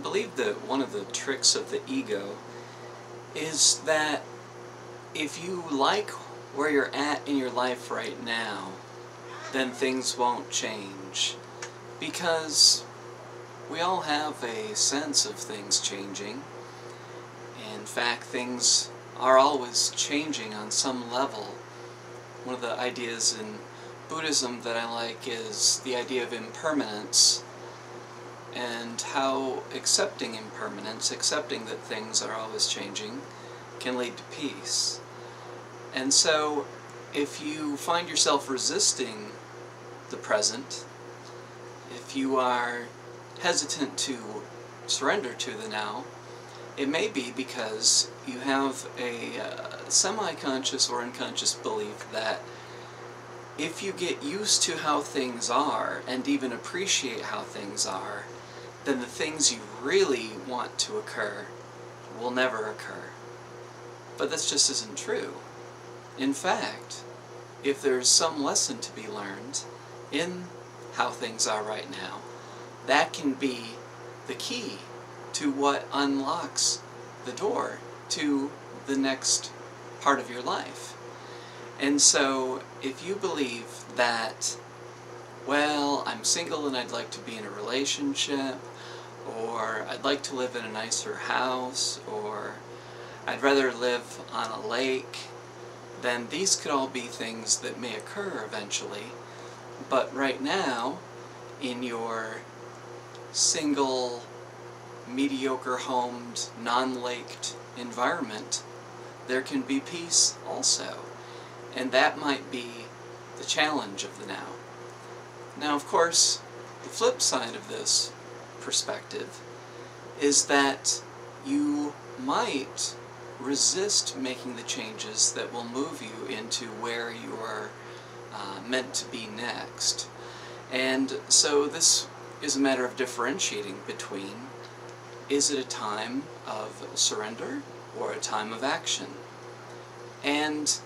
believe that one of the tricks of the ego is that if you like where you're at in your life right now, then things won't change. Because we all have a sense of things changing. In fact, things are always changing on some level. One of the ideas in Buddhism that I like is the idea of impermanence, and how accepting impermanence, accepting that things are always changing, can lead to peace. And so, if you find yourself resisting the present, if you are hesitant to surrender to the now, it may be because you have a semi-conscious or unconscious belief that if you get used to how things are, and even appreciate how things are, then the things you really want to occur will never occur. But this just isn't true. In fact, if there's some lesson to be learned in how things are right now, that can be the key to what unlocks the door to the next part of your life. And so, if you believe that, well, I'm single and I'd like to be in a relationship, or I'd like to live in a nicer house, or I'd rather live on a lake, then these could all be things that may occur eventually. But right now, in your single, mediocre-homed, non-laked environment, there can be peace also. And that might be the challenge of the now. Now, of course, the flip side of this perspective is that you might resist making the changes that will move you into where you are meant to be next. And so this is a matter of differentiating between, is it a time of surrender or a time of action? And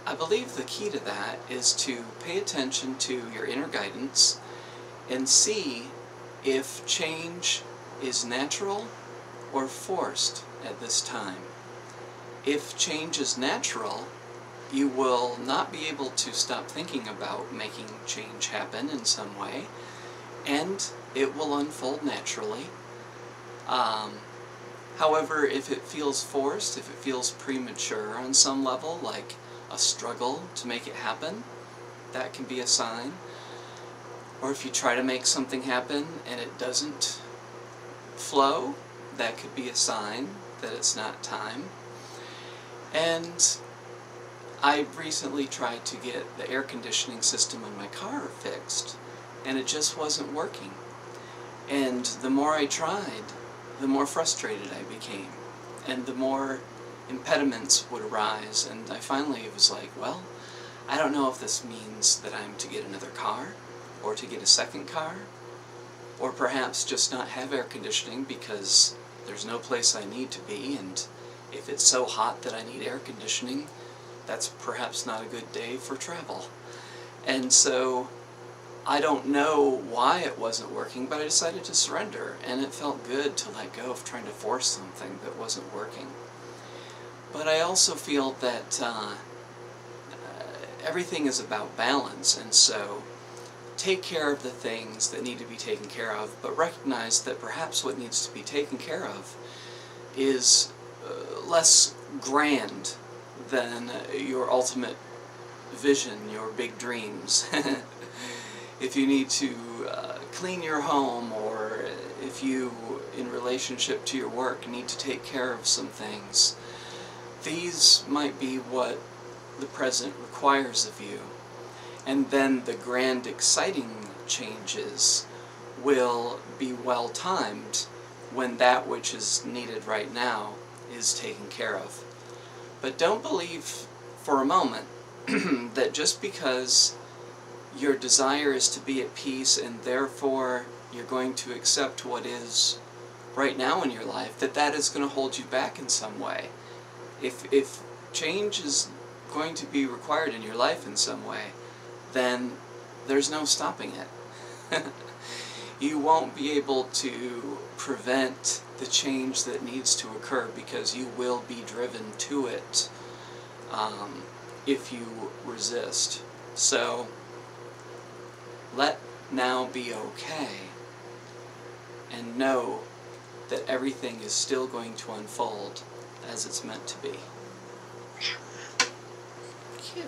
I believe the key to that is to pay attention to your inner guidance and see if change is natural or forced at this time. If change is natural, you will not be able to stop thinking about making change happen in some way, and it will unfold naturally. However, if it feels forced, if it feels premature on some level, like a struggle to make it happen, that can be a sign. Or if you try to make something happen and it doesn't flow, that could be a sign that it's not time. And I recently tried to get the air conditioning system in my car fixed, and it just wasn't working. And the more I tried, the more frustrated I became, and the more impediments would arise, and I finally was like, well, I don't know if this means that I'm to get another car, or to get a second car, or perhaps just not have air conditioning because there's no place I need to be, and if it's so hot that I need air conditioning, that's perhaps not a good day for travel. And so I don't know why it wasn't working, but I decided to surrender, and it felt good to let go of trying to force something that wasn't working. But I also feel that everything is about balance, and so take care of the things that need to be taken care of, but recognize that perhaps what needs to be taken care of is less grand than your ultimate vision, your big dreams. If you need to clean your home, or if you, in relationship to your work, need to take care of some things, these might be what the present requires of you. And then the grand, exciting changes will be well-timed when that which is needed right now is taken care of. But don't believe for a moment that just because your desire is to be at peace and therefore you're going to accept what is right now in your life, that that is going to hold you back in some way. If change is going to be required in your life in some way, then there's no stopping it. you won't be able to prevent the change that needs to occur, because you will be driven to it if you resist. So let now be okay, and know that everything is still going to unfold as it's meant to be. Cute.